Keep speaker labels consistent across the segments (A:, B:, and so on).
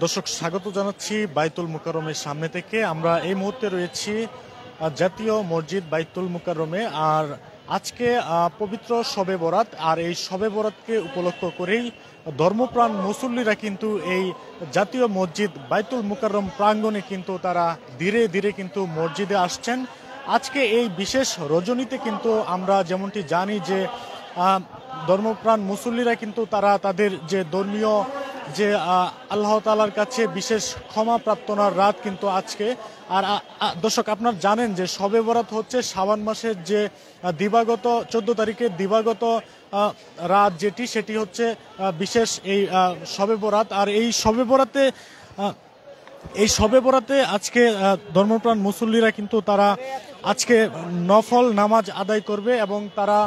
A: দর্শক স্বাগত জানাচ্ছি বাইতুল মুকাররমের সামনে থেকে। আমরা এই মুহূর্তে রয়েছি জাতীয় মসজিদ বাইতুল মুকাররমে। আর আজকে পবিত্র শবে বরাত, আর এই শবে বরাতকে উপলক্ষ করেই ধর্মপ্রাণ মুসল্লিরা কিন্তু এই জাতীয় মসজিদ বাইতুল মুকাররম প্রাঙ্গণে কিন্তু তারা ধীরে ধীরে কিন্তু মসজিদে আসছেন। আজকে এই বিশেষ রজনীতে কিন্তু আমরা যেমনটি জানি যে ধর্মপ্রাণ মুসল্লিরা কিন্তু তারা তাদের যে ধর্মীয় যে আল্লাহ তাআলার কাছে বিশেষ ক্ষমা প্রার্থনার রাত কিন্তু আজকে। আর দর্শক আপনারা জানেন যে শবে বরাত হচ্ছে শাবান মাসের যে দিবাগত 14 তারিখের দিবাগত রাত যেটি, সেটি হচ্ছে বিশেষ এই শবে বরাত। আর এই শবে বরাতে আজকে ধর্মপ্রাণ মুসল্লিরা কিন্তু তারা আজকে নফল নামাজ আদায় করবে এবং তারা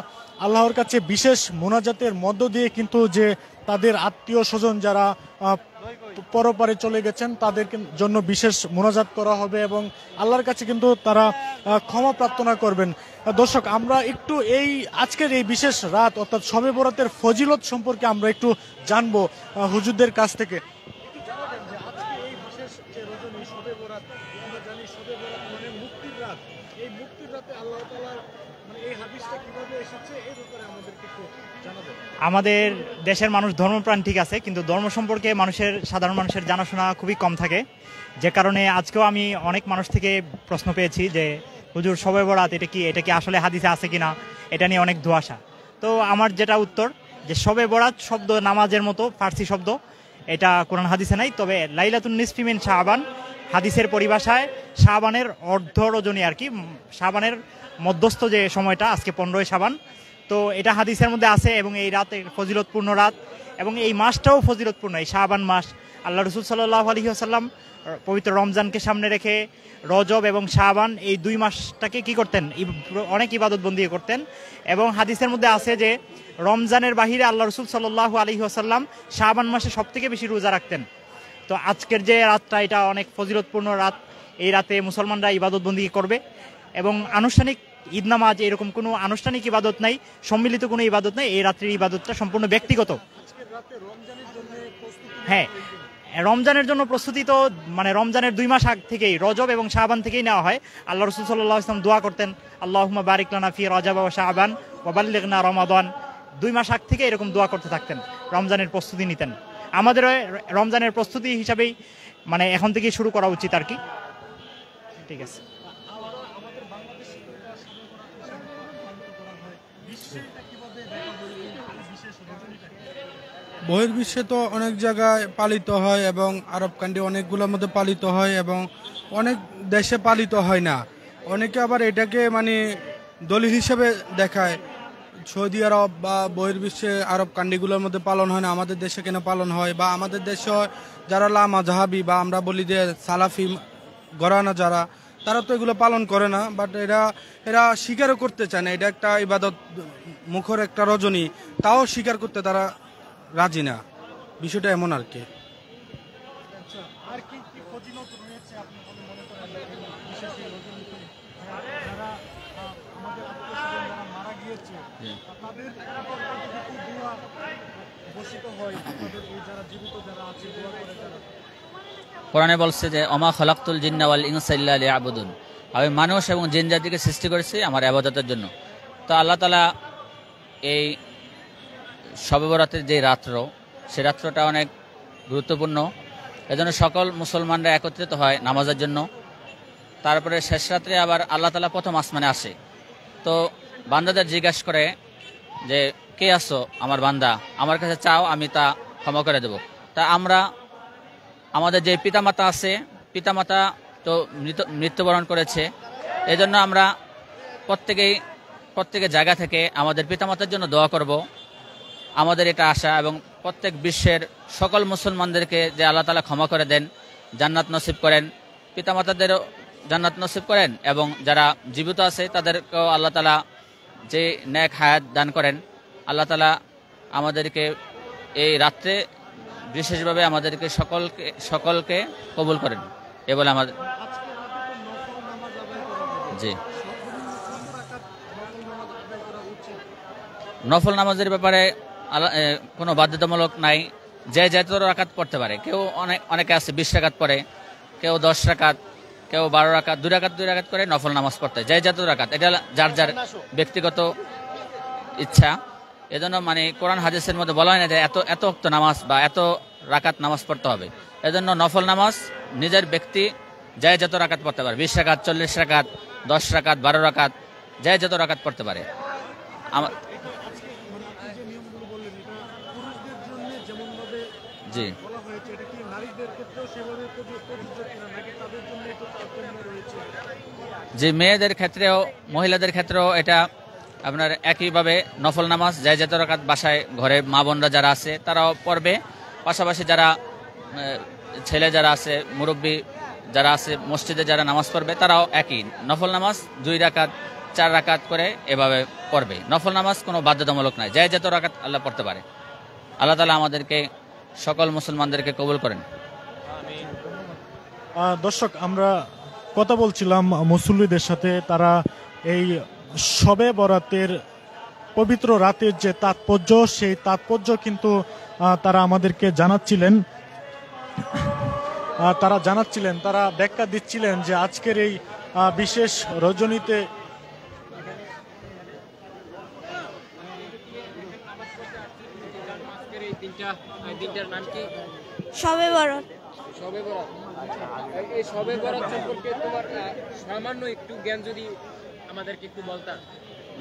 A: আল্লাহর কাছে বিশেষ মোনাজাতের মধ্য দিয়ে কিন্তু যে তাদের আত্মীয় স্বজন যারা পরপারে চলে গেছেন তাদের জন্য বিশেষ মোনাজাত করা হবে এবং আল্লাহর কাছে কিন্তু তারা ক্ষমা প্রার্থনা করবেন। দর্শক আমরা একটু এই আজকের এই বিশেষ রাত অর্থাৎ শবে বরাতের ফজিলত সম্পর্কে আমরা একটু জানবো হুজুরদের কাছ থেকে।
B: আমাদের দেশের মানুষ ধর্মপ্রাণ ঠিক আছে, কিন্তু ধর্ম সম্পর্কে সাধারণ মানুষের জানাশোনা খুবই কম থাকে, যে কারণে আজকেও আমি অনেক মানুষ থেকে প্রশ্ন পেয়েছি যে হুজুর শবে বরাত এটা কি আসলে হাদিসে আছে কিনা, এটা নিয়ে অনেক ধোঁয়াশা। তো আমার যেটা উত্তর যে শবে বরাত শব্দ নামাজের মতো ফার্সি শব্দ, এটা কোরআন হাদিসে নাই। তবে লাইলাতুন নিসফি মিন শাবান হাদিসের পরিভাষায় শাবানের অর্ধ রজনী আর কি, শাবানের মধ্যস্থ যে সময়টা, আজকে 15 শাবান। তো এটা হাদিসের মধ্যে আছে এবং এই রাতে ফজিলতপূর্ণ রাত এবং এই মাসটাও ফজিলতপূর্ণ। এই শাবান মাস আল্লাহ রসুল সাল্লাল্লাহু আলাইহি ওয়াসাল্লাম পবিত্র রমজানকে সামনে রেখে রজব এবং শাবান এই 2 মাসটাকে কি করতেন, অনেক ইবাদত বন্দি করতেন। এবং হাদিসের মধ্যে আছে যে রমজানের বাহিরে আল্লাহ রসুল সাল্লাল্লাহু আলাইহি ওয়াসাল্লাম শাবান মাসে সবথেকে বেশি রোজা রাখতেন। তো আজকের যে রাতটা এটা অনেক ফজিলতপূর্ণ রাত। এই রাতে মুসলমানরা ইবাদত বন্দি করবে এবং আনুষ্ঠানিক ঈদ নামাজ এরকম কোনো আনুষ্ঠানিক ইবাদত নাই, সম্মিলিত কোনো ইবাদত নাই। এই রাত্রির ইবাদতটা সম্পূর্ণ ব্যক্তিগত। হ্যাঁ, রমজানের জন্য প্রস্তুতি তো মানে রমজানের 2 মাস আগ থেকেই, রজব এবং শাবান থেকেই নেওয়া হয়। আল্লাহ রাসূল সাল্লাল্লাহু আলাইহি ওয়াসাল্লাম দোয়া করতেন, আল্লাহুম্মা বারিক লানা ফি রজব ওয়া শাবান ওয়া বাল্লিগনা রমাদান। 2 মাস আগ থেকে এরকম দোয়া করতে থাকতেন, রমজানের প্রস্তুতি নিতেন। আমাদের রমজানের প্রস্তুতি হিসাবেই মানে এখন থেকেই শুরু করা উচিত আর কি। ঠিক আছে।
C: বহির্বিশ্বে তো অনেক জায়গায় পালিত হয় এবং আরব কান্ট্রি অনেকগুলোর মধ্যে পালিত হয় এবং অনেক দেশে পালিত হয় না। অনেকে আবার এটাকে মানে দলিল হিসেবে দেখায়, সৌদি আরব বা বহির্বিশ্বে আরব কান্ট্রিগুলোর মধ্যে পালন হয় না, আমাদের দেশে কেন পালন হয়। বা আমাদের দেশে যারা লামাযহাবি বা আমরা বলি যে সালাফি গরানা যারা, তারা তো এগুলো পালন করে না, বাট এরা স্বীকারও করতে চায় না। এটা একটা ইবাদত মুখর একটা রজনী, তাও স্বীকার করতে তারা রাজি না। বিষয়টা এমন আর কি।
D: কোরআনে বলছে যে ওমা খলাকতুল জিন্না ওয়াল ইনসা ইল্লা লিয়াবুদুন, আমি মানুষ এবং জিন জাতিকে সৃষ্টি করেছি আমার ইবাদতের জন্য। তো আল্লাহ তাআলা এই শবে বরাতের যে রাত্র, সেই রাত্রটা অনেক গুরুত্বপূর্ণ। এজন্য সকল মুসলমানরা একত্রিত হয় নামাজের জন্য। তারপরে শেষ রাত্রে আবার আল্লাহ তাআলা প্রথম আসমানে আসে। তো বান্দাদের জিজ্ঞাসা করে যে কে আসো আমার বান্দা, আমার কাছে চাও আমি তা ক্ষমা করে দেব। তা আমরা আমাদের যে পিতামাতা আছে, পিতামাতা তো মৃত্যুবরণ করেছে, এজন্য আমরা প্রত্যেকের জায়গা থেকে আমাদের পিতামাতার জন্য দোয়া করব। আমাদের এটা আশা এবং প্রত্যেক বিশ্বের সকল মুসলমানদেরকে যে আল্লাহ তাআলা ক্ষমা করে দেন, জান্নাত নসিব করেন, পিতামাতাদেরও জান্নাত নসিব করেন এবং যারা জীবিত আছে তাদেরকেও আল্লাহ তাআলা যে নেক হায়াত দান করেন। আল্লাহ তাআলা আমাদেরকে এই রাত্রে বিশেষভাবে আমাদেরকে সকলকে কবুল করেন এ বলে আমাদের জি। নফল নামাজের ব্যাপারে কোনো বাধ্যতামূলক নাই, যে যত রাকাত পড়তে পারে। কেউ অনেকে আছে 20 রাকাত পড়ে, কেউ 10 রাকাত, কেউ 12 রাকাত, 2 রাকাত 2 রাকাত করে নফল নামাজ পড়তে হয়। যে যত রাকাত, এটা যার যার ব্যক্তিগত ইচ্ছা। এজন্য মানে কোরআন হাদিসের মধ্যে বলা হয় না যে এত ওয়াক্ত নামাজ বা এত রাকাত নামাজ পড়তে হবে। এজন্য নফল নামাজ নিজের ব্যক্তি যে যত রাকাত পড়তে পারে, 20 রাকাত, 40 রাকাত, 10 রাকাত, 12 রাকাত, যে যত রাকাত পড়তে পারে। জি জি, মেয়েদের ক্ষেত্রেও মহিলাদের ক্ষেত্রেও এটা আপনার একইভাবে নফল নামাজ যে যত রাকাত বাসায় ঘরে মা বোনরা যারা আছে তারাও পড়বে। পাশাপাশি যারা ছেলে যারা আছে, মুরব্বী যারা আছে মসজিদে যারা নামাজ পড়বে তারাও একই নফল নামাজ 2 রাকাত 4 রাকাত করে এভাবে পড়বে। নফল নামাজ কোনো বাধ্যতামূলক নয়, যে যত রাকাত আল্লাহ পড়তে পারে। আল্লাহ তাআলা আমাদেরকে সকল মুসলমানদেরকে কবুল করেন।
A: দর্শক, আমরা কথা বলছিলাম মুসল্লিদের সাথে। তারা এই শবে বরাতের পবিত্র রাতের যে তাৎপর্য, সেই তাৎপর্য কিন্তু তারা আমাদেরকে জানাচ্ছিলেন। তারা ব্যাখ্যা দিচ্ছিলেন যে আজকের এই বিশেষ রজনীতে
E: দিনটার নাম কি?
F: শবে বরাত।
E: শবে বরাত। এই শবে বরাত সম্পর্কে তোমার সামান্য একটু জ্ঞান যদি আমাদেরকে একটু বলতা।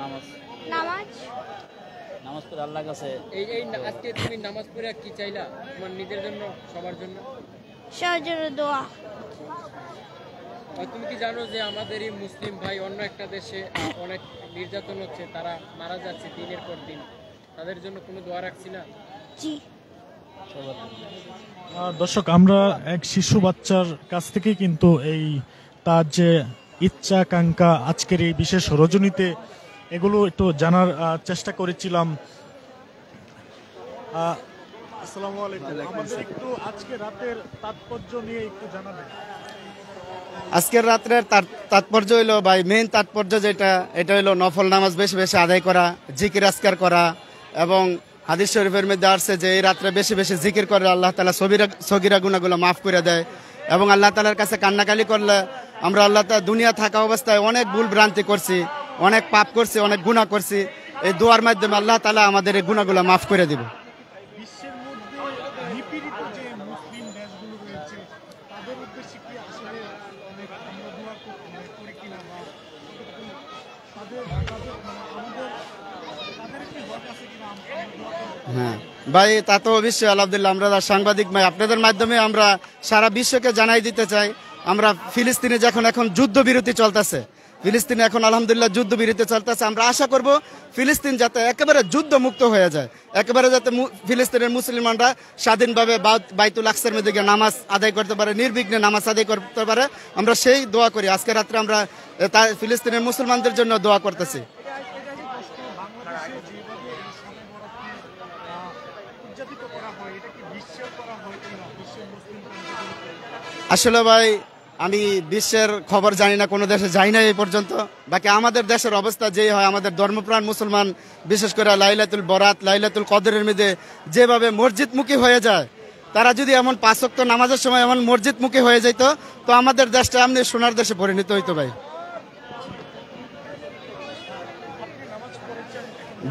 F: নামাজ
D: পড়ে আল্লাহর কাছে
E: এই আজকে তুমি নামাজ পড়ে কি চাইলা তোমার নিজের জন্য, সবার জন্য?
F: সবার জন্য দোয়া।
E: তুমি কি জানো যে আমাদের এই মুসলিম ভাই অন্য একটা দেশে অনেক নির্যাতন হচ্ছে, তারা মারা যাচ্ছে দিনের পর দিন, তাদের জন্য কোনো দোয়া রাখছি না?
F: জি।
A: দর্শক, আমরা এক শিশু বাচ্চার কাছ থেকে কিন্তু এই তার যে ইচ্ছা আকাঙ্ক্ষা আজকের এই বিশেষ রজনীতে এগুলো একটু জানার চেষ্টা করেছিলাম। আসসালামু আলাইকুম, আমাদের একটু আজকে রাতের তাৎপর্য নিয়ে একটু জানাবেন।
G: আজকের রাত্রের তাৎপর্য হইলো ভাই, মেইন তাৎপর্য যেটা, এটা হইলো নফল নামাজ বেশি বেশি আদায় করা, জিকির আজকার করা। এবং হাদিস শরীফের মধ্যে আসছে যে এই রাত্রে বেশি বেশি জিকির করে আল্লাহ তাআলা সগীরা গুনাহগুলো মাফ করে দেয়। এবং আল্লাহ তাআলার কাছে কান্নাকালি করলে আমরা আল্লাহ তাআলা দুনিয়া থাকা অবস্থায় অনেক ভুল ভ্রান্তি করছি, অনেক পাপ করছি, অনেক গুনাহ করছি, এই দোয়ার মাধ্যমে আল্লাহ তাআলা আমাদের এই গুনাহগুলো মাফ করে দিবে।
A: বিশ্বের মধ্যে নিপীড়িত যে মুসলিম দেশগুলো রয়েছে তাদের উদ্দেশ্যে কি আসলে আমরা দোয়া করি কিনা, বা তাদের কি হক আছে কিনা আমরা দোয়া করব?
G: হ্যাঁ ভাই, তা তো অবশ্যই। আলহামদুলিল্লাহ, আমরা সাংবাদিক ভাই, আপনাদের মাধ্যমে আমরা সারা বিশ্বকে জানাই দিতে চাই, আমরা ফিলিস্তিনে এখন যুদ্ধবিরতি চলতেছে, ফিলিস্তিনে এখন আলহামদুলিল্লাহ যুদ্ধবিরতি চলতেছে। আমরা আশা করব ফিলিস্তিন যাতে একেবারে যুদ্ধ মুক্ত হয়ে যায়, একেবারে যাতে ফিলিস্তিনের মুসলমানরা স্বাধীনভাবে বাইতুল আকসার মধ্যে গিয়ে নামাজ আদায় করতে পারে, নির্বিঘ্নে নামাজ আদায় করতে পারে। আমরা সেই দোয়া করি। আজকে রাত্রে আমরা ফিলিস্তিনের মুসলমানদের জন্য দোয়া করতেছি। আসলে ভাই, আমি বিশ্বের খবর জানি না, কোনো দেশে যাই না এই পর্যন্ত। বাকি আমাদের দেশের অবস্থা যেই হয়, আমাদের ধর্মপ্রাণ মুসলমান বিশেষ করে লাইলাতুল বরাত, লাইলাতুল কদরের মধ্যে যেভাবে মসজিদমুখী হয়ে যায়, তারা যদি এমন 5 ওয়াক্ত নামাজের সময় এমন মসজিদমুখী হয়ে যেত, তো আমাদের দেশটা এমনি সোনার দেশে পরিণত হইতো ভাই।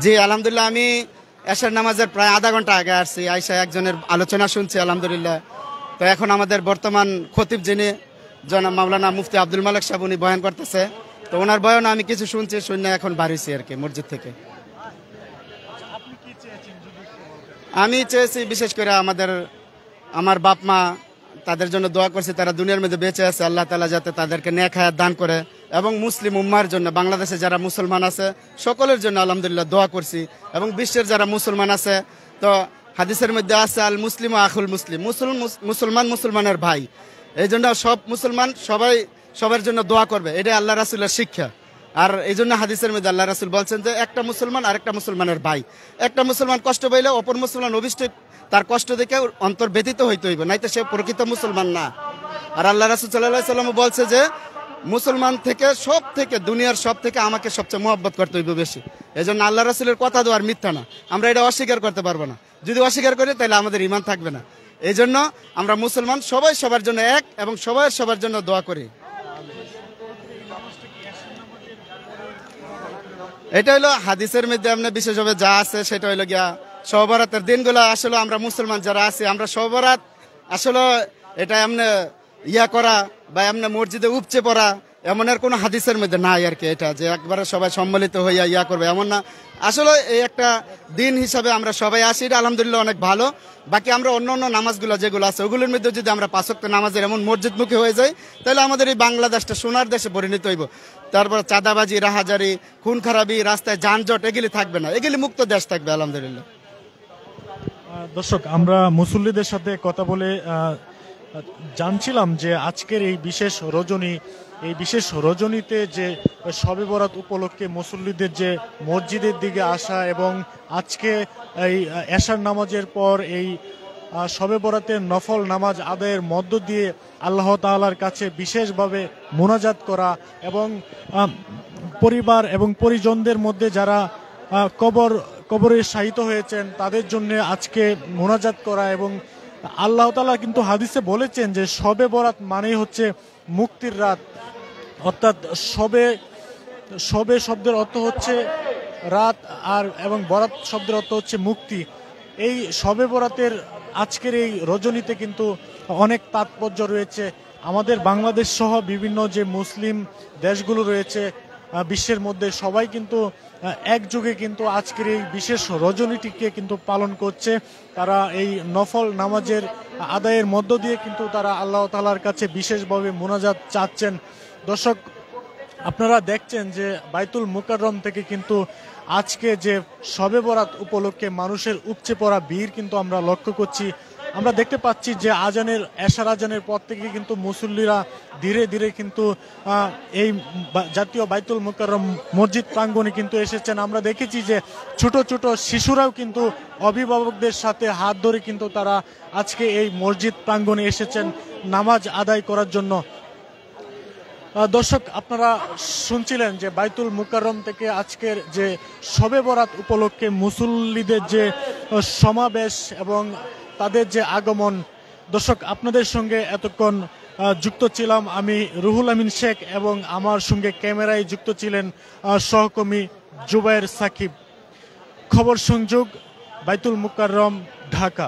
G: জি আলহামদুলিল্লাহ, আমি এশার নামাজের প্রায় আধা ঘন্টা আগে আসছি, আইসা একজনের আলোচনা শুনছি আলহামদুলিল্লাহ। তো এখন আমাদের বর্তমান খতিব যিনি জনাব মাওলানা মুফতি আব্দুল মালিক সাহেব, উনি বয়ান করতেছে। তো ওনার বয়ান আমি কিছু শুনছি, শুনে এখন বাড়িছি আর কি মসজিদ থেকে। আমি চেয়েছি বিশেষ করে আমার বাপ মা, তাদের জন্য দোয়া করছি, তারা দুনিয়ার মধ্যে বেঁচে আছে, আল্লাহ তাআলা যাতে তাদেরকে নেক হায়াত দান করে। এবং মুসলিম উম্মার জন্য, বাংলাদেশে যারা মুসলমান আছে সকলের জন্য আলহামদুলিল্লাহ দোয়া করছি। এবং বিশ্বের যারা মুসলমান আছে, তো হাদিসের মধ্যে আছে আল মুসলিম আখুল মুসলিম, মুসলমান মুসলমানের ভাই। এই জন্য সব মুসলমান সবার জন্য দোয়া করবে, এটা আল্লাহ রাসূলের শিক্ষা। আর এই জন্য হাদিসের মধ্যে আল্লাহ রাসূল বলছেন যে একটা মুসলমান আর একটা মুসলমানের ভাই। একটা মুসলমান কষ্ট পাইলে অপর মুসলমান অবশ্যই তার কষ্ট দেখে অন্তর ব্যথিত হইতে হইবে, নাইতো সে প্রকৃত মুসলমান না। আর আল্লাহ রাসূল সাল্লাল্লাহু আলাইহি ওয়াসাল্লাম বলছে যে মুসলমান থেকে দুনিয়ার সব থেকে আমাকে সবচেয়ে মহব্বত করতে হইবে বেশি। এই জন্য আল্লাহ রাসূলের কথা দেওয়ার মিথ্যা না, আমরা এটা অস্বীকার করতে পারবো না। যদি অস্বীকার করি তাহলে আমাদের ইমান থাকবে না। এই জন্য আমরা মুসলমান সবাই সবার জন্য এক এবং সবাই সবার জন্য দোয়া করি। এটা হলো হাদিসের মধ্যে এমনি বিশেষভাবে যা আছে সেটা হলো গিয়া শবে বরাতের দিনগুলো আসলে আমরা মুসলমান যারা আছি আমরা শবে বরাত আসলে এটা এমনি ইয়া করা বা এমনি মসজিদে উপচে পড়া এমন আর কোনো হাদিসের মধ্যে নাই আর কি, এটা যে একবারে সবাই সম্মিলিত হইয়া ইয়া করবে এমন না। আসলে এই একটা দিন হিসাবে আমরা সবাই আসি, এটা আলহামদুলিল্লাহ অনেক ভালো। বাকি আমরা অন্য অন্য নামাজগুলো যেগুলো আছে ওগুলোর মধ্যে যদি আমরা 5 ওয়াক্ত নামাজের এমন মসজিদমুখী হয়ে যাই তাহলে আমাদের এই বাংলাদেশটা সোনার দেশে পরিণত হইব। তারপর চাঁদাবাজি, রাহাজারি, খুন খারাপি, রাস্তায় যানজট এগুলি থাকবে না, এগুলি মুক্ত দেশ থাকবে আলহামদুলিল্লাহ।
A: দর্শক, আমরা মুসল্লিদের সাথে কথা বলে জানছিলাম যে আজকের এই বিশেষ রজনীতে যে শবে বরাত উপলক্ষে মুসল্লিদের যে মসজিদের দিকে আসা এবং আজকে এই এশার নামাজের পর এই শবে বরাতের নফল নামাজ আদায়ের মধ্য দিয়ে আল্লাহ তাআলার কাছে বিশেষভাবে মোনাজাত করা এবং পরিবার এবং পরিজনদের মধ্যে যারা কবরে শায়িত হয়েছেন তাদের জন্য আজকে মোনাজাত করা। এবং আল্লাহ তাআলা কিন্তু হাদিসে বলেছেন যে শবে বরাত মানেই হচ্ছে মুক্তির রাত, অর্থাৎ শবে শব্দের অর্থ হচ্ছে রাত আর এবং বরাত শব্দের অর্থ হচ্ছে মুক্তি। এই শবে বরাতের আজকের এই রজনীতে কিন্তু অনেক তাৎপর্য রয়েছে। আমাদের বাংলাদেশ সহ বিভিন্ন যে মুসলিম দেশগুলো রয়েছে বিশ্বের মধ্যে সবাই কিন্তু একযোগে কিন্তু আজকের এই বিশেষ রজনীটিকে কিন্তু পালন করছে। তারা এই নফল নামাজের আদায়ের মধ্য দিয়ে কিন্তু তারা আল্লাহ তাআলার কাছে বিশেষভাবে মোনাজাত চাচ্ছেন। দর্শক, আপনারা দেখছেন যে বাইতুল মুকাররম থেকে কিন্তু আজকে যে শবে বরাত উপলক্ষে মানুষের উপচে পড়া ভিড় কিন্তু আমরা লক্ষ্য করছি। আমরা দেখতে পাচ্ছি যে এশার আজানের পর থেকে কিন্তু মুসল্লিরা ধীরে ধীরে কিন্তু এই জাতীয় বাইতুল মুকাররম মসজিদ প্রাঙ্গণে কিন্তু এসেছেন। আমরা দেখেছি যে ছোট ছোট শিশুরাও কিন্তু অভিভাবকদের সাথে হাত ধরে কিন্তু তারা আজকে এই মসজিদ প্রাঙ্গণে এসেছেন নামাজ আদায় করার জন্য। দর্শক, আপনারা শুনছিলেন যে বাইতুল মুকাররম থেকে আজকের যে শবে বরাত উপলক্ষে মুসল্লিদের যে সমাবেশ এবং তাদের যে আগমন। দর্শক, আপনাদের সঙ্গে এতক্ষণ যুক্ত ছিলাম আমি রুহুল আমিন শেখ এবং আমার সঙ্গে ক্যামেরায় যুক্ত ছিলেন সহকর্মী জুবায়ের সাকিব। খবর সংযোগ, বাইতুল মুকাররম, ঢাকা।